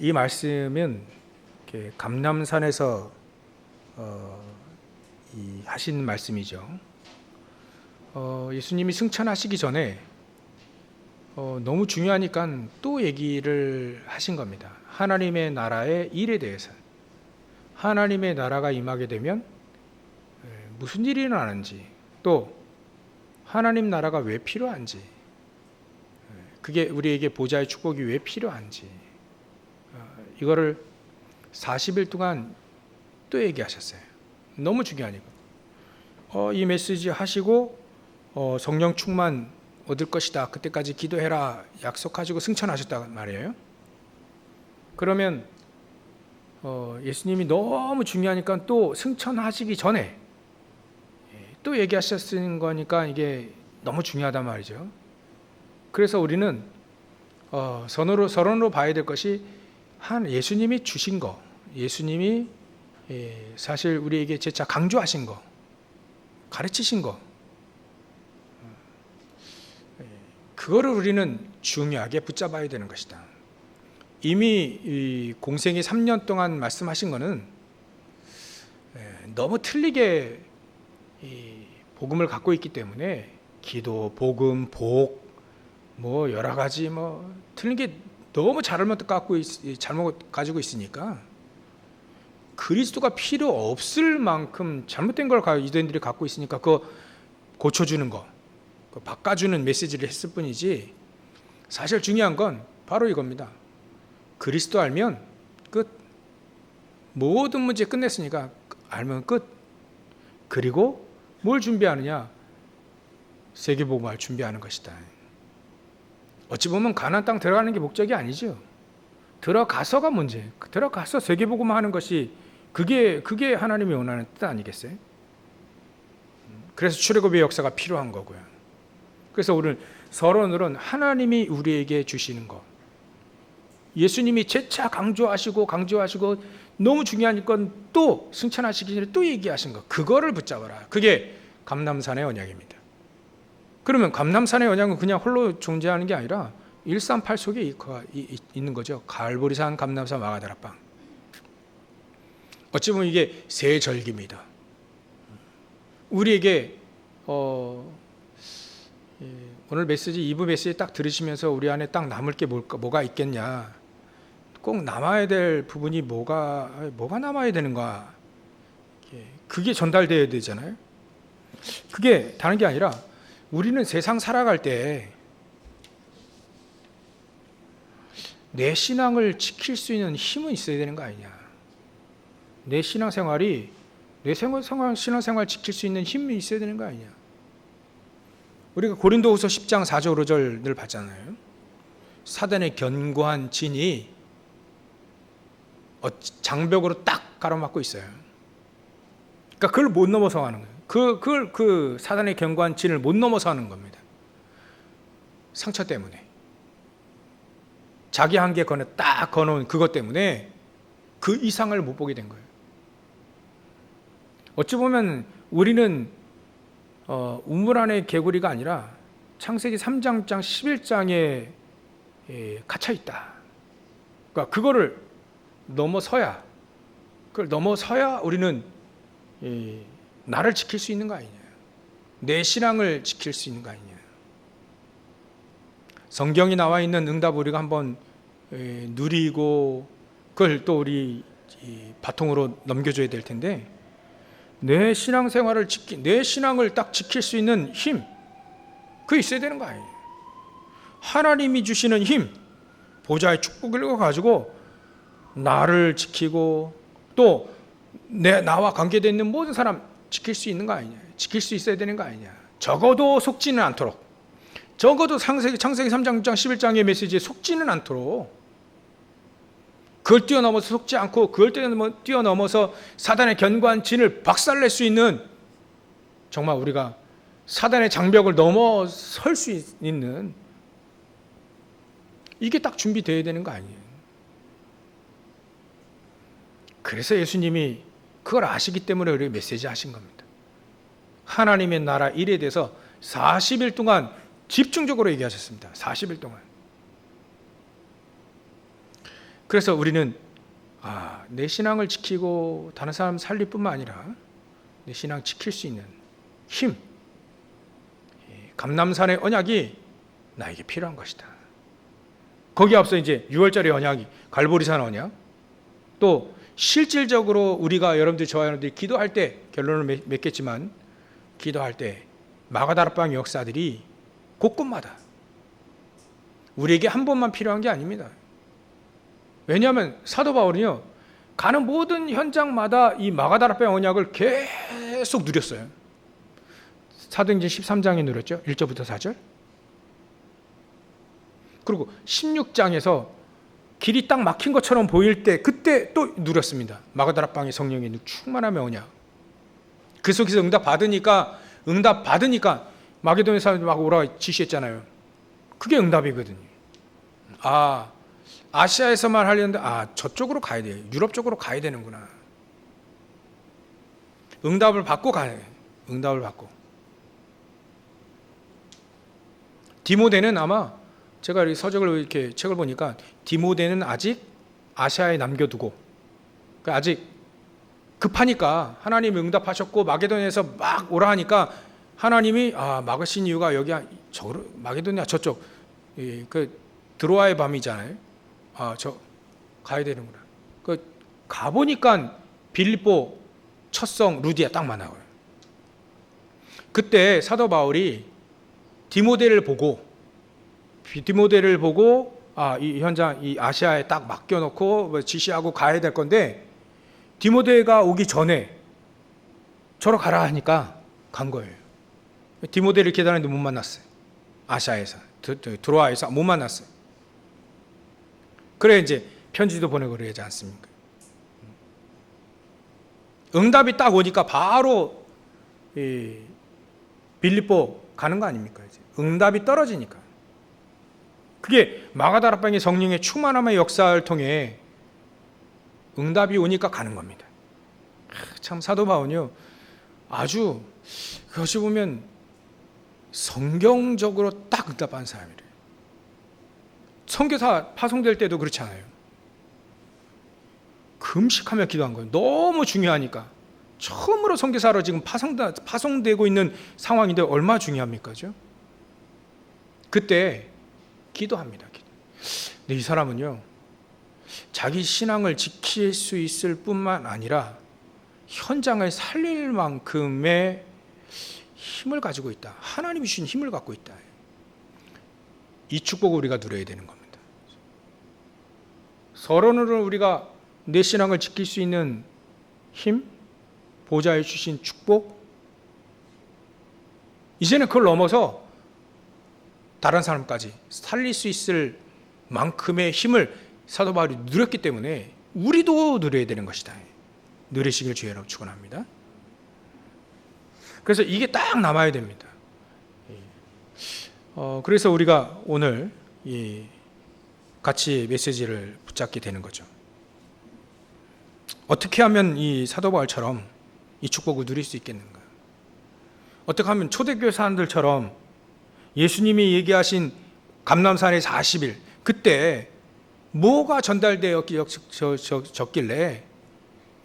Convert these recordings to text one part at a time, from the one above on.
이 말씀은 이렇게 감람산에서 하신 말씀이죠. 예수님이 승천하시기 전에 너무 중요하니까 또 얘기를 하신 겁니다. 하나님의 나라의 일에 대해서. 하나님의 나라가 임하게 되면 무슨 일이 일어나는지, 또 하나님 나라가 왜 필요한지, 그게 우리에게 보좌의 축복이 왜 필요한지, 이거를 40일 동안 또 얘기하셨어요. 너무 중요하니까. 이 메시지 하시고 성령 충만 얻을 것이다, 그때까지 기도해라 약속하시고 승천하셨단 말이에요. 그러면 예수님이 너무 중요하니까 또 승천하시기 전에 또 얘기하셨는 거니까 이게 너무 중요하단 말이죠. 그래서 우리는 서론으로 봐야 될 것이 예수님이 주신 거, 예수님이 사실 우리에게 재차 강조하신 거, 가르치신 거, 그거를 우리는 중요하게 붙잡아야 되는 것이다. 이미 공생이 3년 동안 말씀하신 거는 너무 틀리게 복음을 갖고 있기 때문에 기도, 복음, 복, 뭐 여러 가지 틀린 게 너무 잘못 가지고 있으니까 그리스도가 필요 없을 만큼 잘못된 걸 유대인들이 갖고 있으니까 그거 고쳐주는 거, 바꿔주는 메시지를 했을 뿐이지, 사실 중요한 건 바로 이겁니다. 그리스도 알면 끝. 모든 문제 끝냈으니까 알면 끝. 그리고 뭘 준비하느냐? 세계복음을 준비하는 것이다. 어찌 보면 가나안 땅 들어가는 게 목적이 아니죠. 들어가서가 문제. 들어가서 세계복음 하는 것이 그게 하나님이 원하는 뜻 아니겠어요? 그래서 출애굽의 역사가 필요한 거고요. 그래서 오늘 서론으로는 하나님이 우리에게 주시는 것, 예수님이 재차 강조하시고 너무 중요한 건 또 승천하시기 전에 또 얘기하신 것, 그거를 붙잡아라. 그게 감람산의 언약입니다. 그러면 감람산의 언약은 그냥 홀로 존재하는 게 아니라 138 속에 있는 거죠. 갈보리산, 감람산, 마가다락방. 어찌 보면 이게 세 절기입니다. 우리에게 오늘 메시지 2부 메시지 딱 들으시면서 우리 안에 딱 남을 게 뭐가 있겠냐, 꼭 남아야 될 부분이 뭐가 남아야 되는가, 그게 전달돼야 되잖아요. 그게 다른 게 아니라 우리는 세상 살아갈 때 내 신앙을 지킬 수 있는 힘은 있어야 되는 거 아니냐. 내 신앙생활이 내 신앙생활 지킬 수 있는 힘이 있어야 되는 거 아니냐. 우리가 고린도후서 10장 4절 5절 늘 봤잖아요. 사단의 견고한 진이 장벽으로 딱 가로막고 있어요. 그러니까 그걸 못 넘어서 하는 거예요. 그 사단의 견고한 진을 못 넘어서 하는 겁니다. 상처 때문에. 자기 한계 딱 거놓은 그것 때문에 그 이상을 못 보게 된 거예요. 어찌 보면 우리는 우물 안의 개구리가 아니라 창세기 3장 11장에 갇혀 있다. 그러니까 그걸 넘어서야 우리는 나를 지킬 수 있는 거 아니냐, 내 신앙을 지킬 수 있는 거 아니냐. 성경이 나와 있는 응답 우리가 한번 누리고 그걸 또 우리 바통으로 넘겨줘야 될 텐데, 내 신앙생활을 내 신앙을 딱 지킬 수 있는 힘, 그게 있어야 되는 거 아니에요. 하나님이 주시는 힘, 보좌의 축복을 가지고 나를 지키고 또 나와 관계되어 있는 모든 사람 지킬 수 있는 거 아니냐, 지킬 수 있어야 되는 거 아니냐. 적어도 속지는 않도록, 적어도 창세기 3장 11장의 메시지에 속지는 않도록, 그걸 뛰어넘어서 속지 않고 그걸 뛰어넘어서 사단의 견고한 진을 박살낼 수 있는, 정말 우리가 사단의 장벽을 넘어설 수 있는, 이게 딱 준비되어야 되는 거 아니에요. 그래서 예수님이 그걸 아시기 때문에 우리에게 메시지 하신 겁니다. 하나님의 나라 일에 대해서 40일 동안 집중적으로 얘기하셨습니다. 40일 동안. 그래서 우리는 내 신앙을 지키고 다른 사람 살릴 뿐만 아니라 내 신앙 지킬 수 있는 힘, 감람산의 언약이 나에게 필요한 것이다. 거기에 앞서 이제 6월절의 언약이 갈보리산 언약, 또 실질적으로 우리가 저와 여러분들이 기도할 때, 결론을 맺겠지만 기도할 때 마가다락방 역사들이 곳곳마다 우리에게 한 번만 필요한 게 아닙니다. 왜냐하면 사도 바울은요, 가는 모든 현장마다 이 마가다락방 언약을 계속 누렸어요. 사도행전 13장에 누렸죠. 1절부터 4절. 그리고 16장에서 길이 딱 막힌 것처럼 보일 때 그때 또 누렸습니다. 마가다락방의 성령의 충만함의 언약. 그 속에서 응답 받으니까 마게도냐 사람들 막 오라고 지시했잖아요. 그게 응답이거든요. 아시아에서만 하려는데 저쪽으로 가야 돼요. 유럽 쪽으로 가야 되는구나. 응답을 받고 가야 돼요. 응답을 받고. 디모데는 아마 제가 이 서적을 이렇게 책을 보니까 디모데는 아직 아시아에 남겨두고, 아직 급하니까 하나님이 응답하셨고 마게도냐에서 막 오라 하니까 하나님이 막으신 이유가 여기 마게도냐 저쪽 그 드로아의 밤이잖아요. 저 가야 되는구나. 가보니까 빌립보, 첫 성, 루디아 딱 만나고요. 그때 사도 바울이 디모데를 보고 이 현장, 이 아시아에 딱 맡겨놓고 지시하고 가야 될 건데, 디모데가 오기 전에 저로 가라 하니까 간 거예요. 디모데를 기다렸는데 못 만났어요. 아시아에서, 드로아에서 못 만났어요. 그래 이제 편지도 보내고 그러지 않습니까? 응답이 딱 오니까 바로 빌립보 가는 거 아닙니까? 이제 응답이 떨어지니까. 그게 마가다락방의 성령의 충만함의 역사를 통해 응답이 오니까 가는 겁니다. 참 사도 바울은요, 아주 그것이 보면 성경적으로 딱 응답한 사람이래요. 선교사 파송될 때도 그렇잖아요. 금식하며 기도한 거예요. 너무 중요하니까. 처음으로 선교사로 지금 파송되고 있는 상황인데 얼마나 중요합니까? 그때 기도합니다. 근데 이 사람은요, 자기 신앙을 지킬 수 있을 뿐만 아니라 현장을 살릴 만큼의 힘을 가지고 있다. 하나님이 주신 힘을 갖고 있다. 이 축복을 우리가 누려야 되는 겁니다. 서론으로 우리가 내 신앙을 지킬 수 있는 힘, 보좌에 주신 축복, 이제는 그걸 넘어서 다른 사람까지 살릴 수 있을 만큼의 힘을 사도 바울이 누렸기 때문에 우리도 누려야 되는 것이다. 누리시길 주의 이름으로 축원합니다. 그래서 이게 딱 남아야 됩니다. 그래서 우리가 오늘 같이 메시지를 붙잡게 되는 거죠. 어떻게 하면 이 사도 바울처럼 이 축복을 누릴 수 있겠는가? 어떻게 하면 초대교회 사람들처럼 예수님이 얘기하신 감람산의 40일, 그때 뭐가 전달되었길래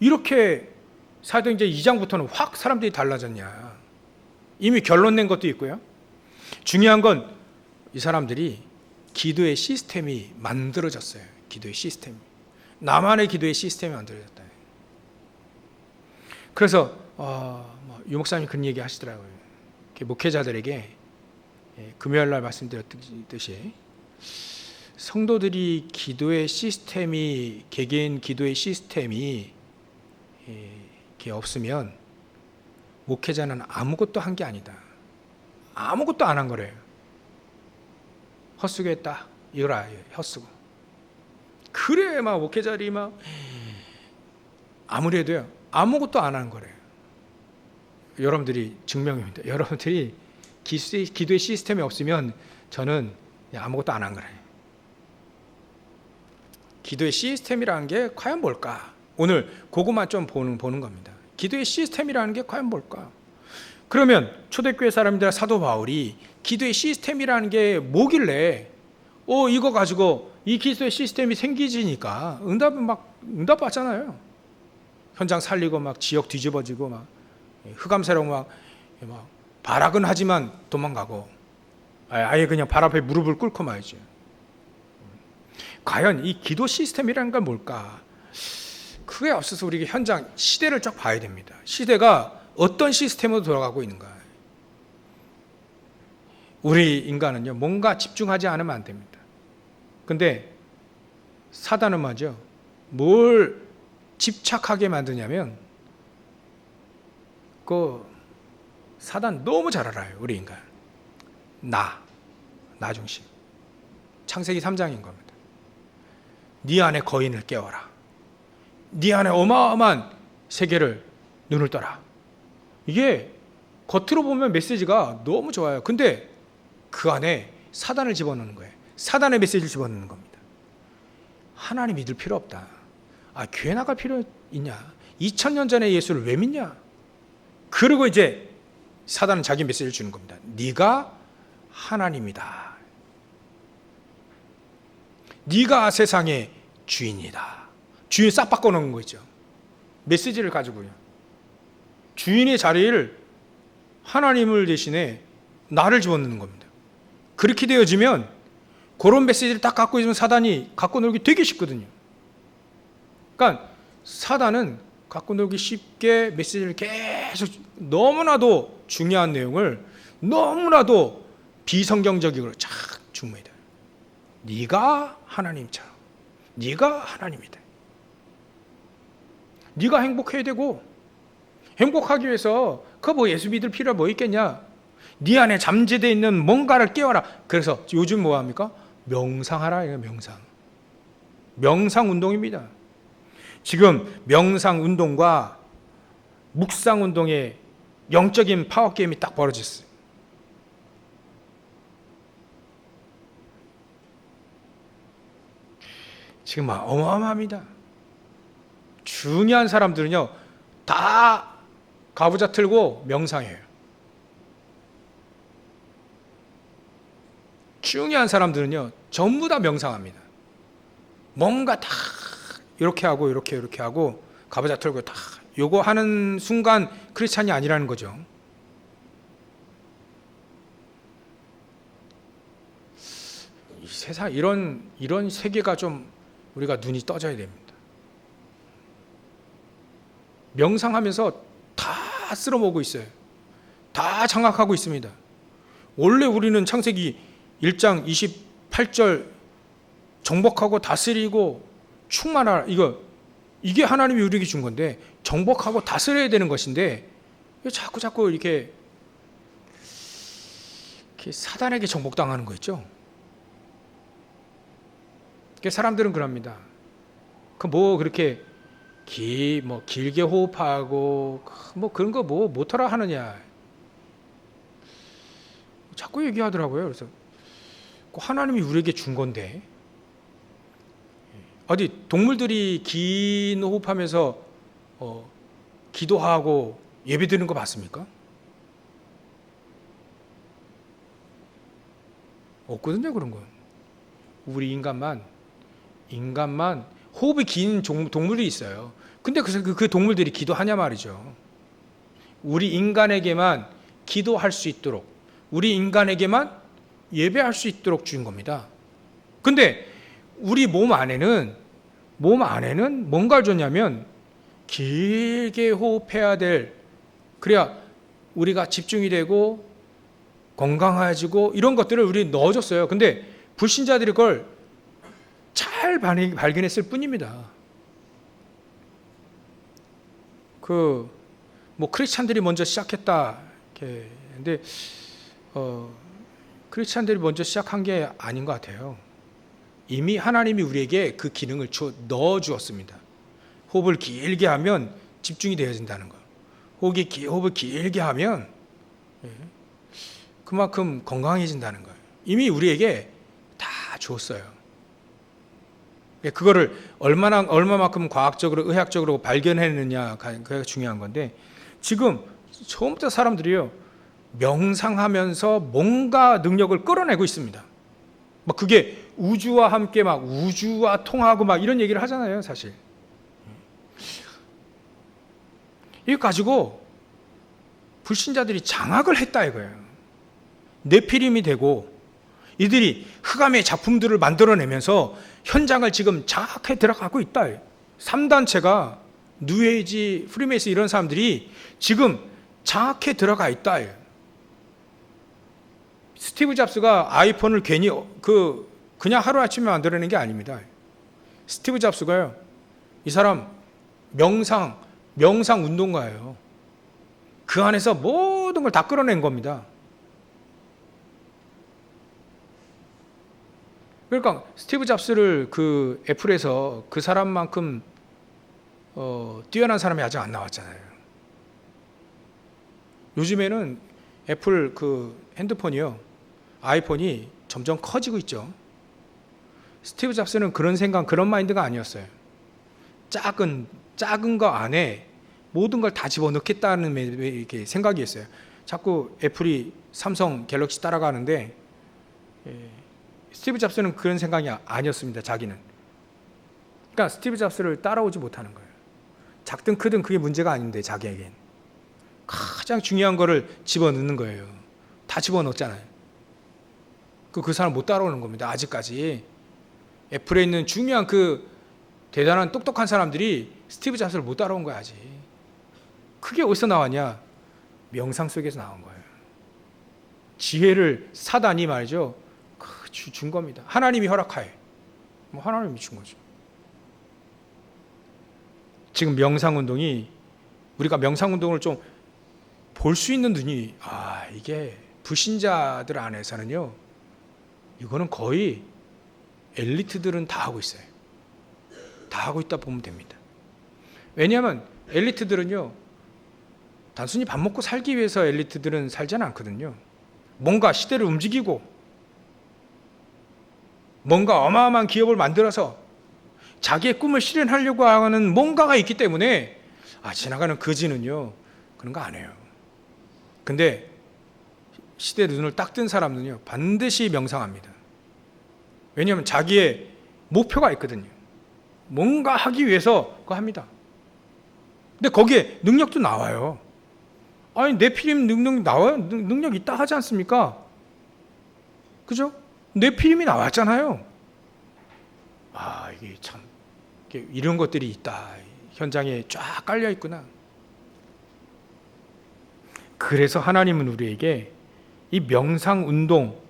이렇게 사도행전 2장부터는 확 사람들이 달라졌냐? 이미 결론 낸 것도 있고요. 중요한 건 이 사람들이 기도의 시스템이 만들어졌어요. 기도의 시스템. 나만의 기도의 시스템이 만들어졌다. 그래서 유 목사님이 그런 얘기 하시더라고요. 목회자들에게 금요일 날 말씀드렸듯이 성도들이 기도의 시스템이, 개개인 기도의 시스템이 없으면 목회자는 아무것도 한 게 아니다. 아무것도 안 한 거래요. 헛수고했다. 이거라, 헛수고. 그래, 막 목회자들이 막 아무래도요, 아무것도 안 한 거래요. 여러분들이 증명입니다. 여러분들이 기도의 시스템이 없으면 저는 아무것도 안 한 거래요. 기도의 시스템이라는 게 과연 뭘까? 오늘 그것만 좀 보는 겁니다. 기도의 시스템이라는 게 과연 뭘까? 그러면 초대교회 사람들 사도 바울이 기도의 시스템이라는 게 뭐길래 이거 가지고 이 기도의 시스템이 생기지니까 응답 받잖아요. 현장 살리고 막 지역 뒤집어지고 막 흑암새로 막 발악은 하지만 도망가고 아예 그냥 발 앞에 무릎을 꿇고 말이죠. 과연 이 기도 시스템이라는 건 뭘까? 그에 앞서서 우리 현장 시대를 쫙 봐야 됩니다. 시대가 어떤 시스템으로 돌아가고 있는가? 우리 인간은요, 뭔가 집중하지 않으면 안 됩니다. 근데 사단은 말이죠, 뭘 집착하게 만드냐면 그 사단 너무 잘 알아요. 우리 인간 나 중심. 창세기 3장인 겁니다. 네 안에 거인을 깨워라. 네 안에 어마어마한 세계를 눈을 떠라. 이게 겉으로 보면 메시지가 너무 좋아요. 근데 그 안에 사단을 집어넣는 거예요. 사단의 메시지를 집어넣는 겁니다. 하나님 믿을 필요 없다. 교회 나갈 필요 있냐? 2000년 전에 예수를 왜 믿냐? 그리고 이제 사단은 자기 메시지를 주는 겁니다. 네가 하나님이다. 네가 세상의 주인이다. 주인 싹 바꿔놓은 거죠. 메시지를 가지고요. 주인의 자리를 하나님을 대신에 나를 집어넣는 겁니다. 그렇게 되어지면 그런 메시지를 딱 갖고 있으면 사단이 갖고 놀기 되게 쉽거든요. 그러니까 사단은 갖고 놀기 쉽게 메시지를 계속 너무나도 중요한 내용을 너무나도 비성경적으로 착 줍니다. 네가 하나님처럼, 네가 하나님이다. 네가 행복해야 되고, 행복하기 위해서 그 예수 믿을 필요가 뭐 있겠냐? 네 안에 잠재되어 있는 뭔가를 깨워라. 그래서 요즘 뭐 합니까? 명상하라. 이거 명상 운동입니다. 지금 명상 운동과 묵상 운동의 영적인 파워 게임이 딱 벌어졌어요. 지금 어마어마합니다. 중요한 사람들은요, 다 가부좌 틀고 명상해요. 중요한 사람들은요, 전부 다 명상합니다. 뭔가 다 이렇게 하고 이렇게 하고 가부좌 틀고 다 요거 하는 순간 크리스찬이 아니라는 거죠. 이 세상 이런 세계가 좀 우리가 눈이 떠져야 됩니다. 명상하면서 다 쓸어먹고 있어요. 다 장악하고 있습니다. 원래 우리는 창세기 1장 28절 정복하고 다스리고 충만하라, 이게 하나님이 우리에게 준 건데 정복하고 다스려야 되는 것인데 자꾸 이렇게 사단에게 정복당하는 거 있죠. 사람들은 그럽니다. 그렇게 길게 호흡하고 그런 거 못하라 하느냐 자꾸 얘기하더라고요. 그래서 하나님이 우리에게 준 건데, 어디 동물들이 긴 호흡하면서 기도하고 예배드리는 거 봤습니까? 없거든요. 그런 건. 우리 인간만 호흡이 긴 동물이 있어요. 근데 그 동물들이 기도하냐 말이죠. 우리 인간에게만 기도할 수 있도록, 우리 인간에게만 예배할 수 있도록 주인 겁니다. 근데 우리 몸 안에는 뭔가를 줬냐면 길게 호흡해야 될, 그래야 우리가 집중이 되고 건강해지고 이런 것들을 우리 넣어줬어요. 근데 불신자들이 그걸 잘 발견했을 뿐입니다. 크리스찬들이 먼저 시작했다. 근데 크리스찬들이 먼저 시작한 게 아닌 것 같아요. 이미 하나님이 우리에게 그 기능을 넣어 주었습니다. 호흡을 길게 하면 집중이 되어진다는 거. 호흡을 길게 하면 그만큼 건강해진다는 거예요. 이미 우리에게 다 주었어요. 그거를 얼마만큼 과학적으로, 의학적으로 발견했느냐, 그게 중요한 건데, 지금 처음부터 사람들이요, 명상하면서 뭔가 능력을 끌어내고 있습니다. 그게 우주와 함께 막 우주와 통하고 막 이런 얘기를 하잖아요, 사실. 이거 가지고 불신자들이 장악을 했다 이거예요. 네피림이 되고 이들이 흑암의 작품들을 만들어내면서 현장을 지금 장악해 들어가고 있다. 3단체가 뉴에이지, 프리메이슨 이런 사람들이 지금 장악해 들어가 있다. 스티브 잡스가 아이폰을 괜히 그냥 하루아침에 만들어낸 게 아닙니다. 스티브 잡스가요, 이 사람 명상 운동가예요. 그 안에서 모든 걸 다 끌어낸 겁니다. 그러니까 스티브 잡스를 그 애플에서 그 사람만큼 뛰어난 사람이 아직 안 나왔잖아요. 요즘에는 애플 그 핸드폰이요, 아이폰이 점점 커지고 있죠. 스티브 잡스는 그런 생각, 그런 마인드가 아니었어요. 작은 거 안에 모든 걸 다 집어넣겠다는 이렇게 생각이었어요. 자꾸 애플이 삼성 갤럭시 따라가는데, 스티브 잡스는 그런 생각이 아니었습니다. 자기는. 그러니까 스티브 잡스를 따라오지 못하는 거예요. 작든 크든 그게 문제가 아닌데 자기에겐 가장 중요한 거를 집어넣는 거예요. 다 집어넣었잖아요. 그 사람 못 따라오는 겁니다. 아직까지. 애플에 있는 중요한 그 대단한 똑똑한 사람들이 스티브 잡스를 못 따라온 거야 아직. 그게 어디서 나왔냐? 명상 속에서 나온 거예요. 지혜를 사단이 말이죠, 준 겁니다. 하나님이 허락하에. 하나님이 준 거죠. 지금 명상운동이, 우리가 명상운동을 좀 볼 수 있는 눈이, 이게 불신자들 안에서는요, 이거는 거의 엘리트들은 다 하고 있어요. 다 하고 있다 보면 됩니다. 왜냐하면 엘리트들은요, 단순히 밥 먹고 살기 위해서 엘리트들은 살지는 않거든요. 뭔가 시대를 움직이고 뭔가 어마어마한 기업을 만들어서 자기의 꿈을 실현하려고 하는 뭔가가 있기 때문에 지나가는 거지는요 그런 거 안 해요. 근데 시대 눈을 딱 뜬 사람은요 반드시 명상합니다. 왜냐하면 자기의 목표가 있거든요. 뭔가 하기 위해서 그거 합니다. 근데 거기에 능력도 나와요. 네피림 능력 나와요? 능력 있다 하지 않습니까? 그죠? 네피림이 나왔잖아요. 이게 참 이런 것들이 있다. 현장에 쫙 깔려 있구나. 그래서 하나님은 우리에게 이 명상 운동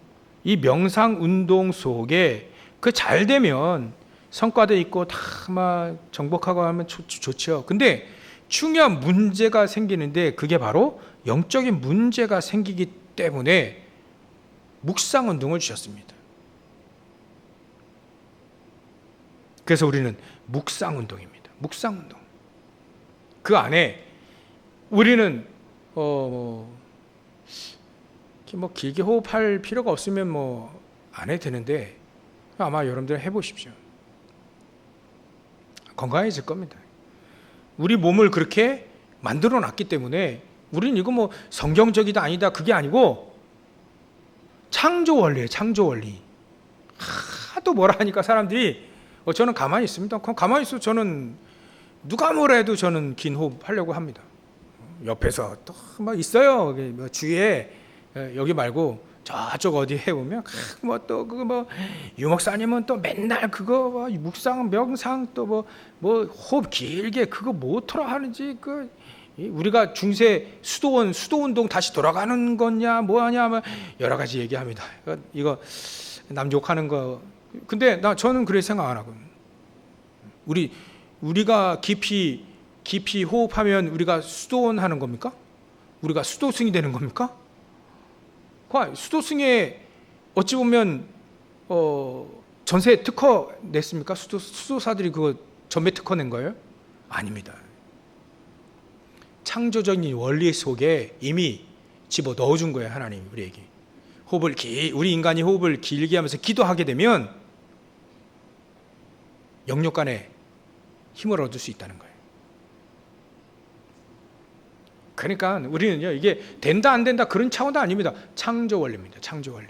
속에 그 잘 되면 성과도 있고 다 막 정복하고 하면 좋죠. 근데 중요한 문제가 생기는데 그게 바로 영적인 문제가 생기기 때문에 묵상 운동을 주셨습니다. 그래서 우리는 묵상 운동입니다. 묵상 운동. 그 안에 우리는 길게 호흡할 필요가 없으면 안 해도 되는데 아마 여러분들 해보십시오. 건강해질 겁니다. 우리 몸을 그렇게 만들어 놨기 때문에 우리는 이거 성경적이다 아니다 그게 아니고 창조 원리예요. 창조 원리. 하도 뭐라 하니까 사람들이 저는 가만히 있습니다. 그럼 가만히 있어. 저는 누가 뭐라 해도 저는 긴 호흡 하려고 합니다. 옆에서 또 있어요. 주위에 여기 말고 저쪽 어디 해보면 유 목사님은 또 맨날 그거 묵상 명상 또 호흡 길게 그거 뭐더라 하는지 우리가 중세 수도 운동 다시 돌아가는 거냐 뭐하냐 여러 가지 얘기합니다. 이거 남 욕하는 거. 근데 저는 그렇게 생각 안 하고 우리가 깊이 호흡하면 우리가 수도원 하는 겁니까? 우리가 수도승이 되는 겁니까? 수도승에 어찌 보면 전세 특허 냈습니까? 수도사들이 그거 전매 특허 낸 거예요? 아닙니다. 창조적인 원리 속에 이미 집어 넣어준 거예요. 하나님 우리에게. 우리 인간이 호흡을 길게 하면서 기도하게 되면 영역 간에 힘을 얻을 수 있다는 거예요. 그러니까 우리는요 이게 된다 안 된다 그런 차원도 아닙니다. 창조 원리입니다. 창조 원리.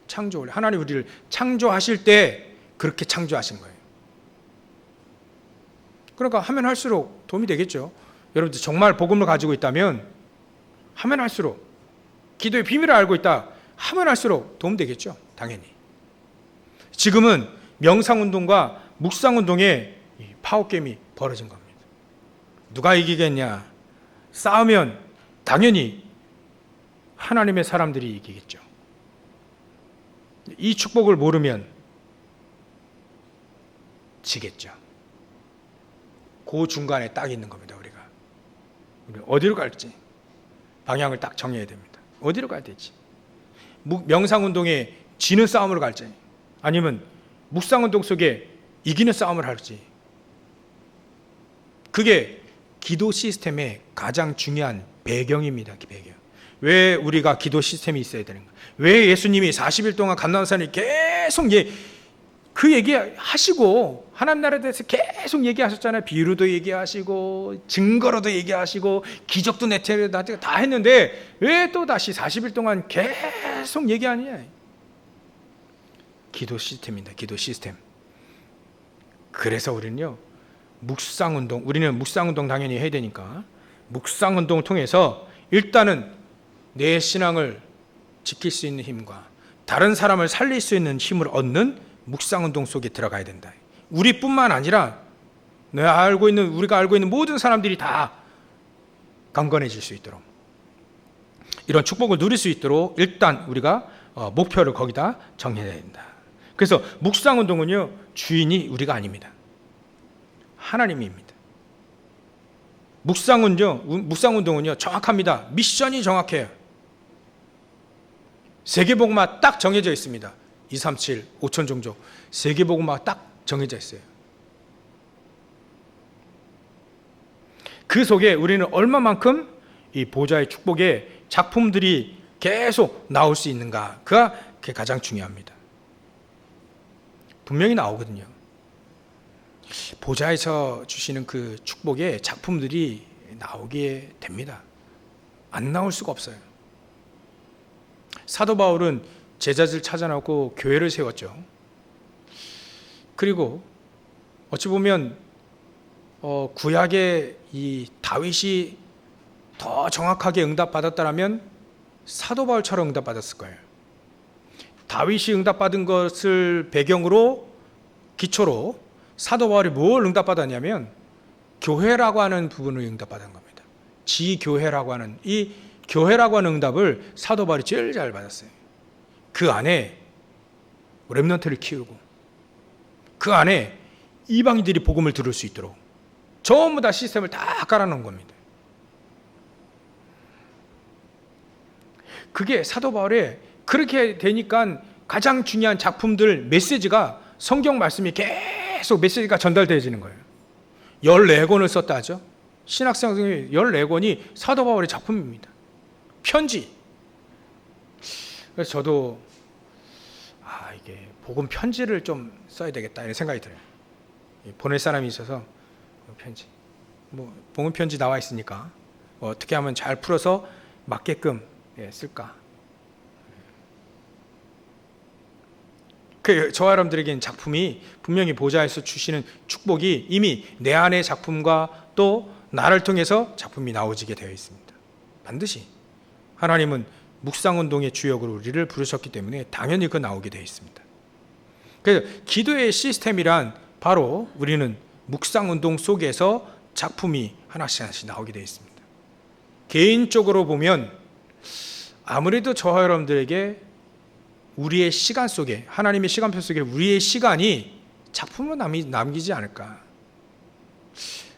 창조. 하나님 우리를 창조하실 때 그렇게 창조하신 거예요. 그러니까 하면 할수록 도움이 되겠죠. 여러분들 정말 복음을 가지고 있다면 하면 할수록, 기도의 비밀을 알고 있다 하면 할수록 도움 되겠죠. 당연히. 지금은 명상운동과 묵상운동의 파워게임이 벌어진 겁니다. 누가 이기겠냐? 싸우면 당연히 하나님의 사람들이 이기겠죠. 이 축복을 모르면 지겠죠. 그 중간에 딱 있는 겁니다. 우리 어디로 갈지 방향을 딱 정해야 됩니다. 어디로 가야 되지? 명상운동에 지는 싸움으로 갈지, 아니면 묵상운동 속에 이기는 싸움을 할지. 그게 기도 시스템의 가장 중요한 배경입니다. 배경. 왜 우리가 기도 시스템이 있어야 되는가? 왜 예수님이 40일 동안 감람산에 계속 그 얘기하시고 하나님 나라에 대해서 계속 얘기하셨잖아요. 비유로도 얘기하시고 증거로도 얘기하시고 기적도 내체로도 다 했는데 왜 또 다시 40일 동안 계속 얘기하느냐? 기도 시스템입니다. 기도 시스템. 그래서 우리는 묵상운동 당연히 해야 되니까 묵상운동을 통해서 일단은 내 신앙을 지킬 수 있는 힘과 다른 사람을 살릴 수 있는 힘을 얻는 묵상운동 속에 들어가야 된다. 우리뿐만 아니라 우리가 알고 있는 모든 사람들이 다 강건해질 수 있도록, 이런 축복을 누릴 수 있도록 일단 우리가 목표를 거기다 정해야 된다. 그래서 묵상운동은요, 주인이 우리가 아닙니다. 하나님입니다. 묵상운동은요 정확합니다. 미션이 정확해요. 세계복음화 딱 정해져 있습니다. 237, 5천 종족 세계복음화 딱 정해져 있어요. 그 속에 우리는 얼마만큼 이 보좌의 축복의 작품들이 계속 나올 수 있는가, 그게 가장 중요합니다. 분명히 나오거든요. 보좌에서 주시는 그 축복의 작품들이 나오게 됩니다. 안 나올 수가 없어요. 사도 바울은 제자들 찾아놓고 교회를 세웠죠. 그리고 어찌 보면 구약의 이 다윗이 더 정확하게 응답받았다면 사도 바울처럼 응답받았을 거예요. 다윗이 응답받은 것을 배경으로 기초로 사도 바울이 뭘 응답받았냐면 교회라고 하는 부분을 응답받은 겁니다. 지교회라고 하는, 이 교회라고 하는 응답을 사도 바울이 제일 잘 받았어요. 그 안에 렘넌트를 키우고 그 안에 이방인들이 복음을 들을 수 있도록 전부 다 시스템을 다 깔아놓은 겁니다. 그게 사도 바울의 그렇게 되니까 가장 중요한 작품들, 메시지가, 성경 말씀이 계속 메시지가 전달되어지는 거예요. 14권을 썼다 하죠. 신학성경의 14권이 사도 바울의 작품입니다. 편지. 그래서 저도 이게 복음 편지를 좀 써야 되겠다 이런 생각이 들어요. 보낼 사람이 있어서 편지, 복음 편지 나와 있으니까 어떻게 하면 잘 풀어서 맞게끔 쓸까. 저와 여러분들에게는 작품이 분명히 보좌에서 주시는 축복이 이미 내 안의 작품과 또 나를 통해서 작품이 나오지게 되어 있습니다. 반드시 하나님은 묵상운동의 주역으로 우리를 부르셨기 때문에 당연히 그 나오게 되어 있습니다. 그래서 기도의 시스템이란 바로 우리는 묵상운동 속에서 작품이 하나씩 나오게 되어 있습니다. 개인적으로 보면 아무래도 저와 여러분들에게 우리의 시간 속에, 하나님의 시간표 속에 우리의 시간이 작품으로 남기지 않을까.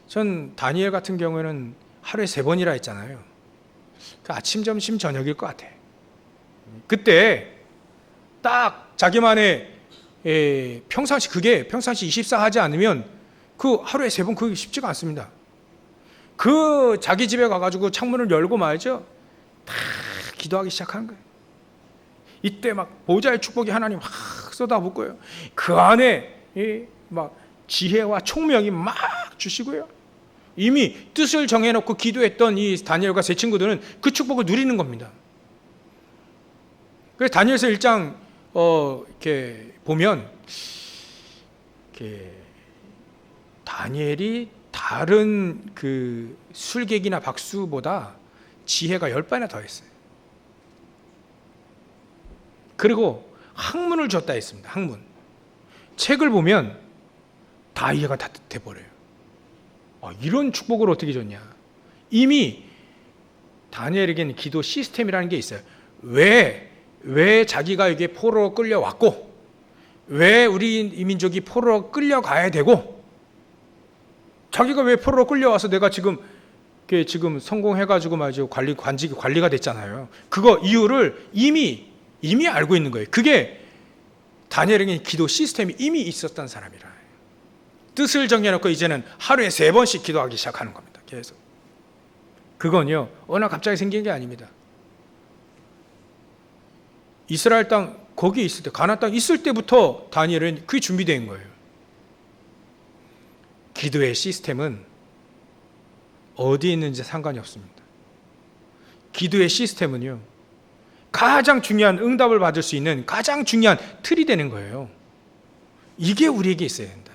전 다니엘 같은 경우에는 하루에 3번이라 했잖아요. 아침, 점심, 저녁일 것 같아. 그때 딱 자기만의 평상시, 그게 평상시 24 하지 않으면 그 하루에 3번 그게 쉽지가 않습니다. 그 자기 집에 가가지고 창문을 열고 말이죠, 다 기도하기 시작하는 거예요. 이때 막 보좌의 축복이 하나님 확 쏟아붓고요. 그 안에 막 지혜와 총명이 막 주시고요. 이미 뜻을 정해놓고 기도했던 이 다니엘과 세 친구들은 그 축복을 누리는 겁니다. 그래서 다니엘서 1장 이렇게 보면 이렇게 다니엘이 다른 그 술객이나 박수보다 지혜가 10배나 더했어요. 그리고 학문을 줬다 했습니다. 학문. 책을 보면 다 이해가 다 돼버려요. 이런 축복을 어떻게 줬냐. 이미 다니엘에게는 기도 시스템이라는 게 있어요. 왜 자기가 이게 포로로 끌려왔고, 왜 우리 민족이 포로로 끌려가야 되고, 자기가 왜 포로로 끌려와서 내가 지금 성공해가지고 말이죠. 관리가 됐잖아요. 그거 이유를 이미 알고 있는 거예요. 그게 다니엘에게는 기도 시스템이 이미 있었던 사람이라. 뜻을 정해놓고 이제는 하루에 3번씩 기도하기 시작하는 겁니다. 계속. 그건요, 어느 갑자기 생긴 게 아닙니다. 이스라엘 땅 거기에 있을 때, 가나안 땅 있을 때부터 다니엘은 그게 준비된 거예요. 기도의 시스템은 어디에 있는지 상관이 없습니다. 기도의 시스템은요, 가장 중요한 응답을 받을 수 있는 가장 중요한 틀이 되는 거예요. 이게 우리에게 있어야 된다.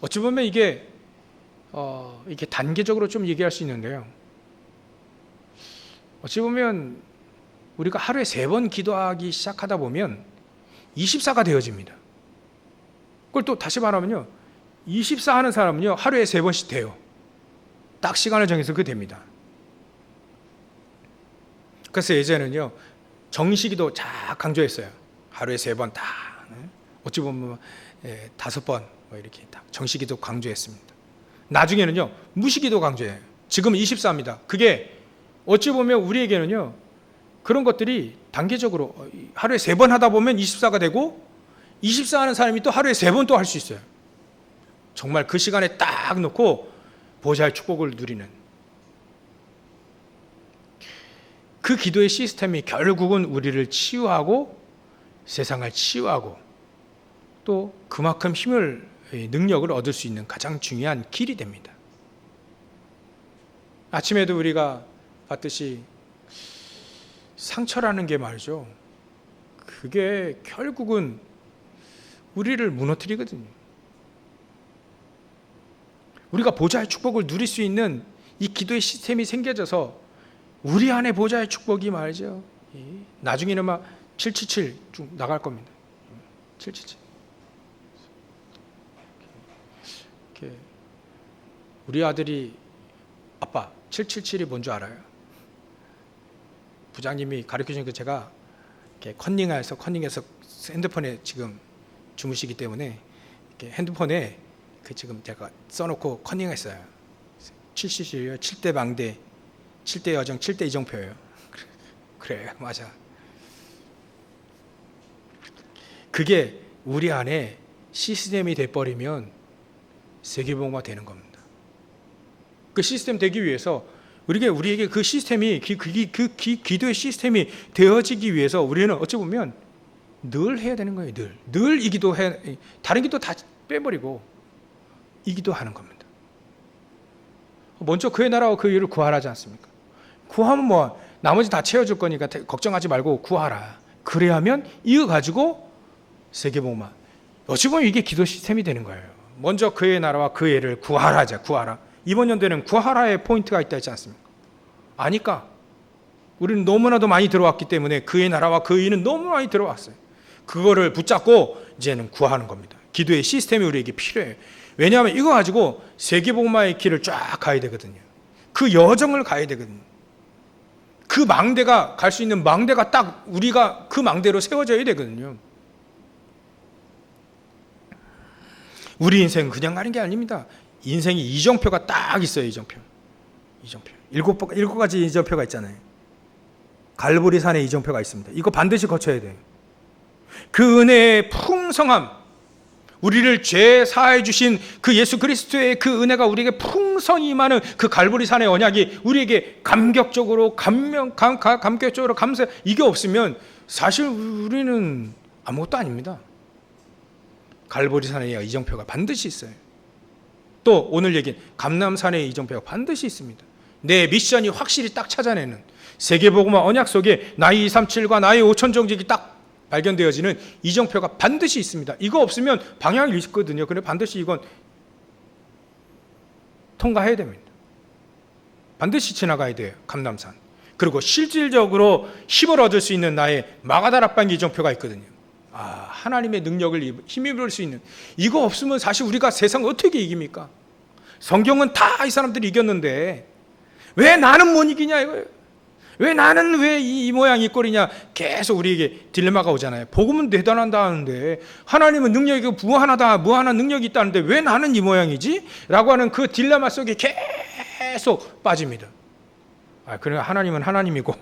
어찌 보면 이게 단계적으로 좀 얘기할 수 있는데요. 어찌 보면 우리가 하루에 3번 기도하기 시작하다 보면 24가 되어집니다. 그걸 또 다시 말하면요, 24 하는 사람은요, 하루에 3번씩 돼요. 딱 시간을 정해서 그게 됩니다. 그래서 예전에는요, 정식기도 쫙 강조했어요. 하루에 3번 다. 어찌 보면 5번 이렇게 딱 정식기도 강조했습니다. 나중에는요, 무식기도 강조해요. 지금은 24입니다. 그게 어찌 보면 우리에게는요, 그런 것들이 단계적으로 하루에 3번 하다 보면 24가 되고, 24 하는 사람이 또 하루에 3번 또 할 수 있어요. 정말 그 시간에 딱 놓고 보좌의 축복을 누리는 그 기도의 시스템이 결국은 우리를 치유하고 세상을 치유하고 또 그만큼 능력을 얻을 수 있는 가장 중요한 길이 됩니다. 아침에도 우리가 봤듯이 상처라는 게 말이죠, 그게 결국은 우리를 무너뜨리거든요. 우리가 보좌의 축복을 누릴 수 있는 이 기도의 시스템이 생겨져서 우리 안에 보좌의 축복이 말이죠, 나중에는 막 777 쭉 나갈 겁니다. 777 우리 아들이 아빠 777이 뭔 줄 알아요? 부장님이 가르쳐주니까 제가 컨닝해서 핸드폰에 지금 주무시기 때문에 이렇게 핸드폰에 지금 제가 써놓고 컨닝했어요. 777이요. 7대 망대, 7대 여정, 7대 이정표예요. 그래요, 맞아. 그게 우리 안에 시스템이 돼버리면 세계복음화 되는 겁니다. 그 시스템 되기 위해서 우리에게 그 시스템이 기도의 시스템이 되어지기 위해서 우리는 어찌 보면 늘 해야 되는 거예요. 늘 이 기도해. 다른 기도 다 빼버리고 이 기도하는 겁니다. 먼저 그의 나라와 그 일을 구하라지 않습니까? 구하면 뭐 나머지 다 채워줄 거니까 걱정하지 말고 구하라. 그래야면 이거 가지고 세계복음화. 어찌 보면 이게 기도 시스템이 되는 거예요. 먼저 그의 나라와 그 일을 구하라자. 구하라. 이번 연도에는 구하라의 포인트가 있다 했지 않습니까? 아니까 우리는 너무나도 많이 들어왔기 때문에 그의 나라와 그 일은 너무 많이 들어왔어요. 그거를 붙잡고 이제는 구하는 겁니다. 기도의 시스템이 우리에게 필요해요. 왜냐하면 이거 가지고 세계복음화의 길을 쫙 가야 되거든요. 그 여정을 가야 되거든요. 그 망대가 갈 수 있는 망대가 딱 우리가 그 망대로 세워져야 되거든요. 우리 인생은 그냥 가는 게 아닙니다. 인생이 이정표가 딱 있어요. 이정표. 일곱 가지 이정표가 있잖아요. 갈보리산에 이정표가 있습니다. 이거 반드시 거쳐야 돼요. 그 은혜의 풍성함, 우리를 죄 사해 주신 그 예수 그리스도의 그 은혜가 우리에게 풍성히 임하는 그 갈보리산의 언약이 우리에게 감격적으로 감사. 이게 없으면 사실 우리는 아무것도 아닙니다. 갈보리산에 이정표가 반드시 있어요. 또 오늘 얘기한 감람산에 이정표가 반드시 있습니다. 내 미션이 확실히 딱 찾아내는 세계복음화 언약 속에 나의 237과 나의 5천 종족이 딱 발견되어지는 이정표가 반드시 있습니다. 이거 없으면 방향이 있거든요. 그래 반드시 이건 통과해야 됩니다. 반드시 지나가야 돼요. 감람산. 그리고 실질적으로 힘을 얻을 수 있는 나의 마가다락방 이정표가 있거든요. 하나님의 능력을 힘입을 수 있는, 이거 없으면 사실 우리가 세상 어떻게 이깁니까? 성경은 다 이 사람들이 이겼는데 왜 나는 못 이기냐 이거예요. 왜 나는 왜 이 모양 이 꼴이냐, 계속 우리에게 딜레마가 오잖아요. 복음은 대단하다 하는데, 하나님은 능력이 무한한 능력이 있다는데 왜 나는 이 모양이지? 라고 하는 그 딜레마 속에 계속 빠집니다. 그러니까 하나님은 하나님이고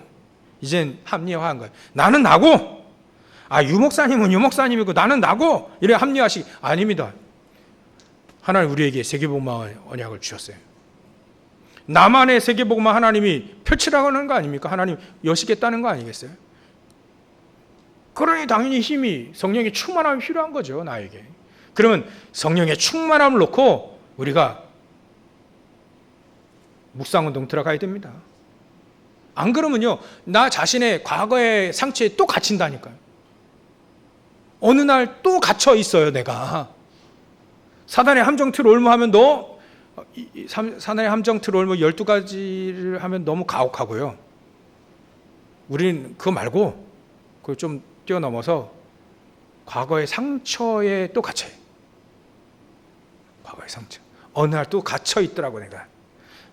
이젠 합리화한 거예요. 나는 나고, 유목사님은 유목사님이고 나는 나고, 이래 합리화하시기 아닙니다. 하나님 우리에게 세계복음화의 언약을 주셨어요. 나만의 세계복음화 하나님이 펼치라고 하는 거 아닙니까? 하나님 여시겠다는 거 아니겠어요? 그러니 당연히 힘이, 성령의 충만함이 필요한 거죠, 나에게. 그러면 성령의 충만함을 놓고 우리가 묵상운동 들어가야 됩니다. 안 그러면요, 나 자신의 과거의 상처에 또 갇힌다니까요. 어느 날 또 갇혀 있어요, 내가. 사단의 함정 틀 올무하면 사단의 함정 틀 올무 12가지를 하면 너무 가혹하고요. 우리는 그거 말고 그걸 좀 뛰어넘어서 과거의 상처에 또 갇혀요. 과거의 상처. 어느 날 또 갇혀 있더라고,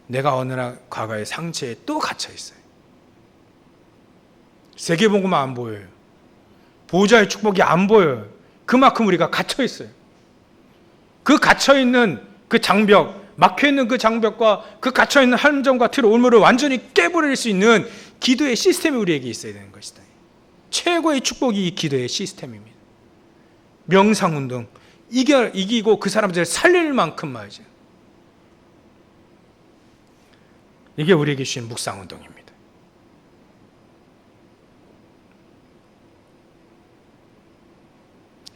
내가 어느 날 과거의 상처에 또 갇혀 있어요. 세계복음화 안 보여요. 보호자의 축복이 안 보여요. 그만큼 우리가 갇혀 있어요. 그 갇혀 있는 그 장벽, 막혀 있는 그 장벽과 그 갇혀 있는 함정과 틀 올무를 완전히 깨버릴 수 있는 기도의 시스템이 우리에게 있어야 되는 것이다. 최고의 축복이 이 기도의 시스템입니다. 명상운동, 이기고 그 사람들을 살릴 만큼 말이죠. 이게 우리에게 주신 묵상운동입니다.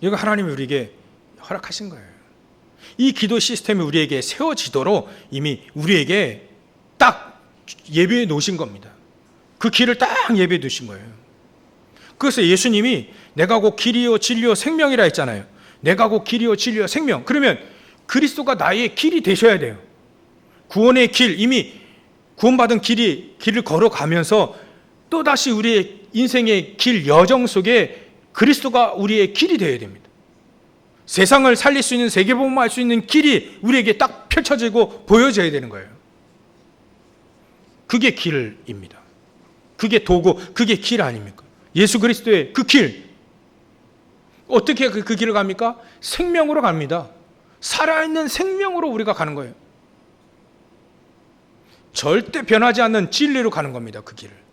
이거 하나님이 우리에게 허락하신 거예요. 이 기도 시스템이 우리에게 세워지도록 이미 우리에게 딱 예배해 놓으신 겁니다. 그 길을 딱 예배해 두신 거예요. 그래서 예수님이 내가 곧 길이요 진리요 생명이라 했잖아요. 내가 곧 길이요 진리요 생명. 그러면 그리스도가 나의 길이 되셔야 돼요. 구원의 길, 이미 구원받은 길을 걸어가면서 또다시 우리의 인생의 길 여정 속에 그리스도가 우리의 길이 되어야 됩니다. 세상을 살릴 수 있는, 세계복음화할 수 있는 길이 우리에게 딱 펼쳐지고 보여져야 되는 거예요. 그게 길입니다. 그게 도구, 그게 길 아닙니까? 예수 그리스도의 그 길. 어떻게 그 길을 갑니까? 생명으로 갑니다. 살아있는 생명으로 우리가 가는 거예요. 절대 변하지 않는 진리로 가는 겁니다. 그 길을.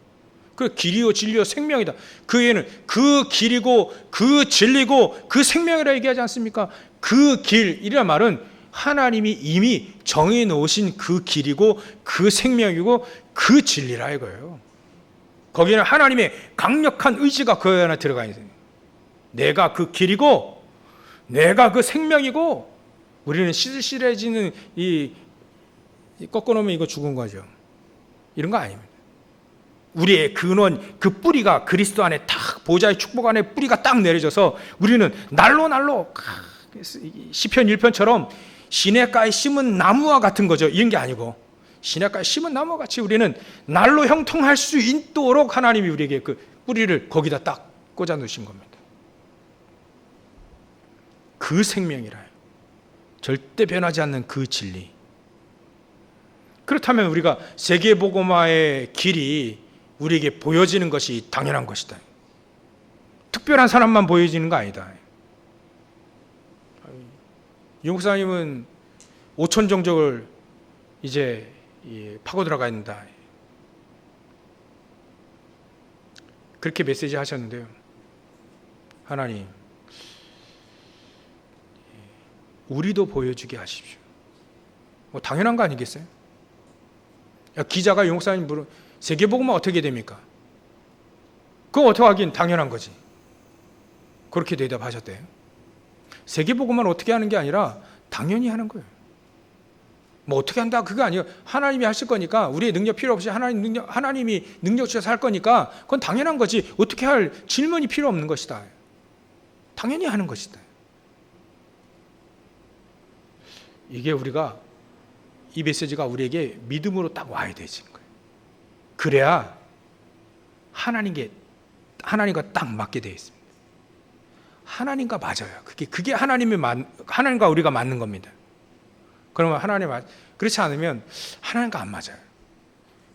그 길이요 진리요 생명이다. 그 애는 그 길이고 그 진리고 그 생명이라 얘기하지 않습니까? 그 길이란 말은 하나님이 이미 정해 놓으신 그 길이고 그 생명이고 그 진리라 이거예요. 거기는 하나님의 강력한 의지가 그 안에 들어가 있어요. 내가 그 길이고 내가 그 생명이고. 우리는 시들시들해지는 이 꺾어놓으면 이거 죽은 거죠. 이런 거 아닙니다. 우리의 근원, 그 뿌리가 그리스도 안에 딱, 보좌의 축복 안에 뿌리가 딱 내려져서 우리는 날로 시편 1편처럼 시냇가에 심은 나무와 같은 거죠. 이런 게 아니고 시냇가에 심은 나무와 같이 우리는 날로 형통할 수 있도록 하나님이 우리에게 그 뿌리를 거기다 딱 꽂아 놓으신 겁니다. 그 생명이라요. 절대 변하지 않는 그 진리. 그렇다면 우리가 세계복음화의 길이 우리에게 보여지는 것이 당연한 것이다. 특별한 사람만 보여지는 거 아니다. 유 목사님은 5천 종족을 이제 파고 들어가 있다. 그렇게 메시지 하셨는데요. 하나님, 우리도 보여주게 하십시오. 뭐 당연한 거 아니겠어요? 기자가 유 목사님 물어, 세계복음은 어떻게 됩니까? 그거 어떻게 하긴 당연한 거지. 그렇게 대답하셨대요. 세계복음은 어떻게 하는 게 아니라 당연히 하는 거예요. 뭐 어떻게 한다 그거 아니에요. 하나님이 하실 거니까, 우리의 능력 필요 없이 하나님이 능력 주셔서 할 거니까 그건 당연한 거지. 어떻게 할 질문이 필요 없는 것이다. 당연히 하는 것이다. 이게 우리가 이 메시지가 우리에게 믿음으로 딱 와야 되는 거예요. 그래야 하나님과 딱 맞게 되어 있습니다. 하나님과 맞아요. 그게 하나님과 우리가 맞는 겁니다. 그러면 그렇지 않으면 하나님과 안 맞아요.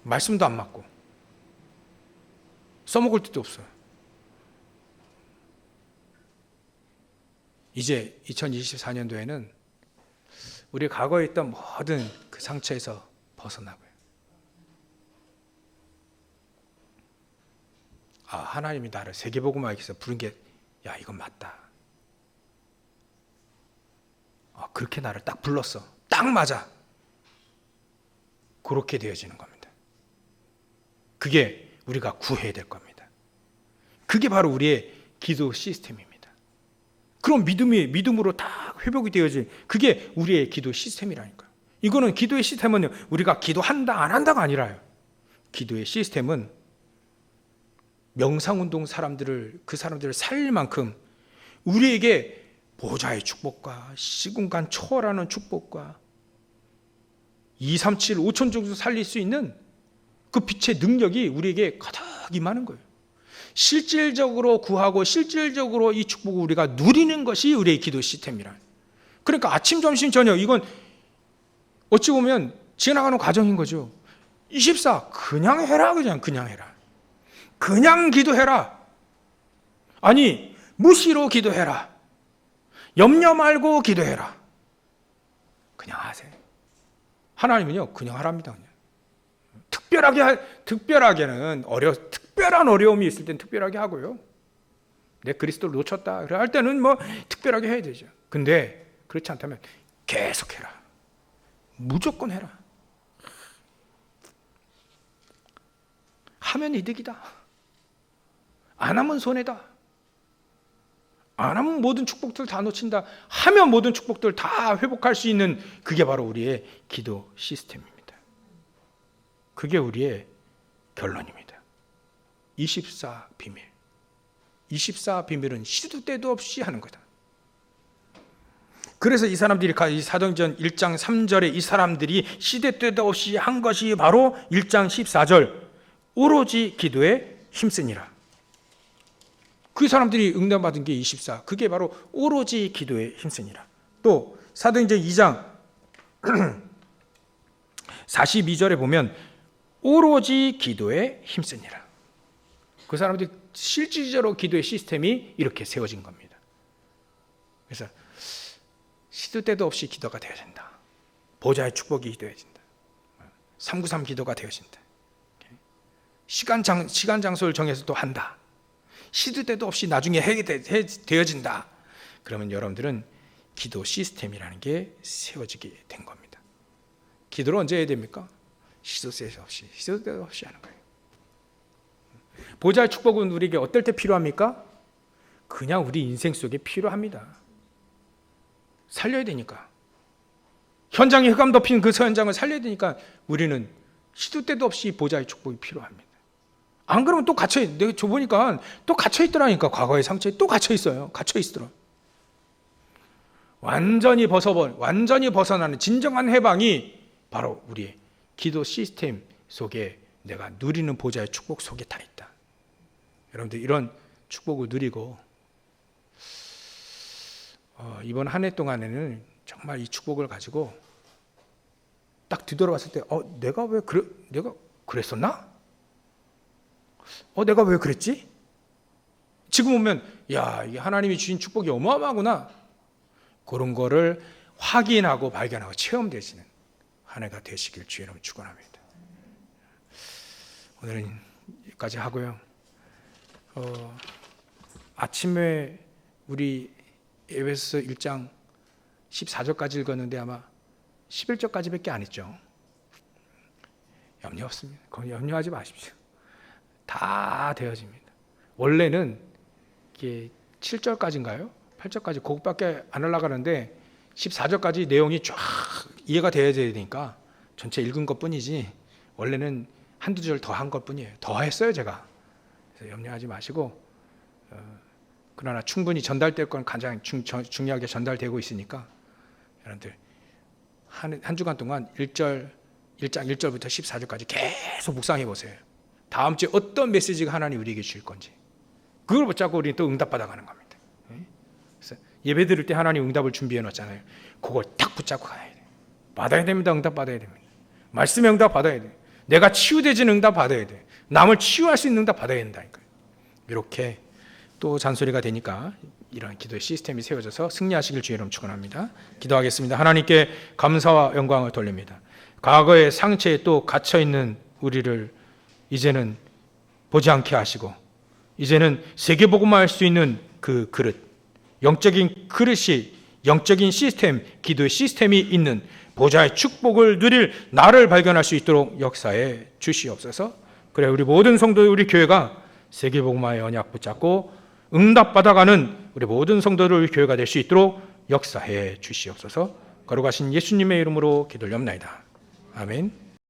말씀도 안 맞고 써먹을 뜻도 없어요. 이제 2024년도에는 우리 과거에 있던 모든 그 상처에서 벗어나고요. 하나님이 나를 세계복음화에 위해서 부른 게, 이건 맞다. 그렇게 나를 딱 불렀어. 딱 맞아. 그렇게 되어지는 겁니다. 그게 우리가 구해야 될 겁니다. 그게 바로 우리의 기도 시스템입니다. 그럼 믿음으로 다 회복이 되어질, 그게 우리의 기도 시스템이라니까요. 이거는 기도의 시스템은 우리가 기도한다 안 한다가 아니라요. 기도의 시스템은 명상운동 그 사람들을 살릴 만큼 우리에게 보좌의 축복과 시공간 초월하는 축복과 2, 3, 7, 5천 정도 살릴 수 있는 그 빛의 능력이 우리에게 가득 임하는 거예요. 실질적으로 구하고 실질적으로 이 축복을 우리가 누리는 것이 우리의 기도 시스템이라. 그러니까 아침, 점심, 저녁, 이건 어찌 보면 지나가는 과정인 거죠. 24 그냥 해라. 그냥 해라. 그냥 기도해라. 아니, 무시로 기도해라. 염려 말고 기도해라. 그냥 하세요. 하나님은요, 그냥 하랍니다. 그냥. 특별하게는 특별한 어려움이 있을 땐 특별하게 하고요. 내 그리스도를 놓쳤다 그래 할 때는 특별하게 해야 되죠. 근데 그렇지 않다면 계속 해라. 무조건 해라. 하면 이득이다. 안 하면 손해다. 안 하면 모든 축복들 다 놓친다. 하면 모든 축복들 다 회복할 수 있는, 그게 바로 우리의 기도 시스템입니다. 그게 우리의 결론입니다. 24 비밀. 24 비밀은 시도 때도 없이 하는 거다. 그래서 이 사람들이 사도행전 1장 3절에 이 사람들이 시도 때도 없이 한 것이 바로 1장 14절 오로지 기도에 힘쓰니라. 그 사람들이 응답받은 게 24. 그게 바로 오로지 기도에 힘쓰니라. 또 사도행전 2장 42절에 보면 오로지 기도에 힘쓰니라. 그 사람들이 실질적으로 기도의 시스템이 이렇게 세워진 겁니다. 그래서 시도 때도 없이 기도가 되어진다. 보좌의 축복이 되어진다. 393 기도가 되어진다. 시간 장소를 정해서 또 한다. 시도 때도 없이 나중에 되어진다. 그러면 여러분들은 기도 시스템이라는 게 세워지게 된 겁니다. 기도를 언제 해야 됩니까? 시도 때도 없이 하는 거예요. 보좌의 축복은 우리에게 어떨 때 필요합니까? 그냥 우리 인생 속에 필요합니다. 살려야 되니까. 현장에 흑암 덮인 그 현장을 살려야 되니까 우리는 시도 때도 없이 보좌의 축복이 필요합니다. 안 그러면 또 내가 줘보니까 또 갇혀있더라니까. 과거의 상처에 또 갇혀있어요. 갇혀있더라. 완전히 벗어나는 진정한 해방이 바로 우리의 기도 시스템 속에 내가 누리는 보좌의 축복 속에 다 있다. 여러분들 이런 축복을 누리고 이번 한 해 동안에는 정말 이 축복을 가지고 딱 뒤돌아봤을 때 내가 그랬었나? 내가 왜 그랬지? 지금 보면 이게 하나님이 주신 축복이 어마어마하구나. 그런 거를 확인하고 발견하고 체험되시는 한 해가 되시길 주의 이름으로 축원합니다. 오늘은 여기까지 하고요. 아침에 우리 에베소서 1장 14절까지 읽었는데 아마 11절까지밖에 안 했죠. 염려 없습니다. 거기 염려하지 마십시오. 다 되어집니다. 원래는 이게 7절까지인가요? 8절까지 그것밖에 안 올라가는데 14절까지 내용이 쫙 이해가 되어야 되니까 전체 읽은 것뿐이지 원래는 한두 절 더 한 것뿐이에요. 더 했어요 제가. 그래서 염려하지 마시고 그러나 충분히 전달될 건 가장 중요하게 전달되고 있으니까 여러분들 한 주간 동안 1장 1절부터 14절까지 계속 묵상해 보세요. 다음 주에 어떤 메시지가 하나님 우리에게 주실 건지 그걸 붙잡고 우리는 또 응답받아 가는 겁니다. 그래서 예배 드릴 때 하나님 응답을 준비해 놨잖아요. 그걸 딱 붙잡고 가야 돼요. 받아야 됩니다. 응답 받아야 됩니다. 말씀의 응답 받아야 돼요. 내가 치유되진 응답 받아야 돼요. 남을 치유할 수 있는 응답 받아야 된다니까요. 이렇게 또 잔소리가 되니까 이런 기도의 시스템이 세워져서 승리하시길 주의 이름 축원합니다. 기도하겠습니다. 하나님께 감사와 영광을 돌립니다. 과거의 상처에 또 갇혀있는 우리를 이제는 보지 않게 하시고 이제는 세계복음화 할 수 있는 그 그릇, 영적인 그릇이, 영적인 시스템, 기도의 시스템이 있는 보좌의 축복을 누릴 나를 발견할 수 있도록 역사해 주시옵소서. 그래 우리 모든 성도, 우리 교회가 세계복음화의 언약 붙잡고 응답받아가는 우리 모든 성도들, 우리 교회가 될 수 있도록 역사해 주시옵소서. 거룩하신 예수님의 이름으로 기도를 옵나이다. 아멘.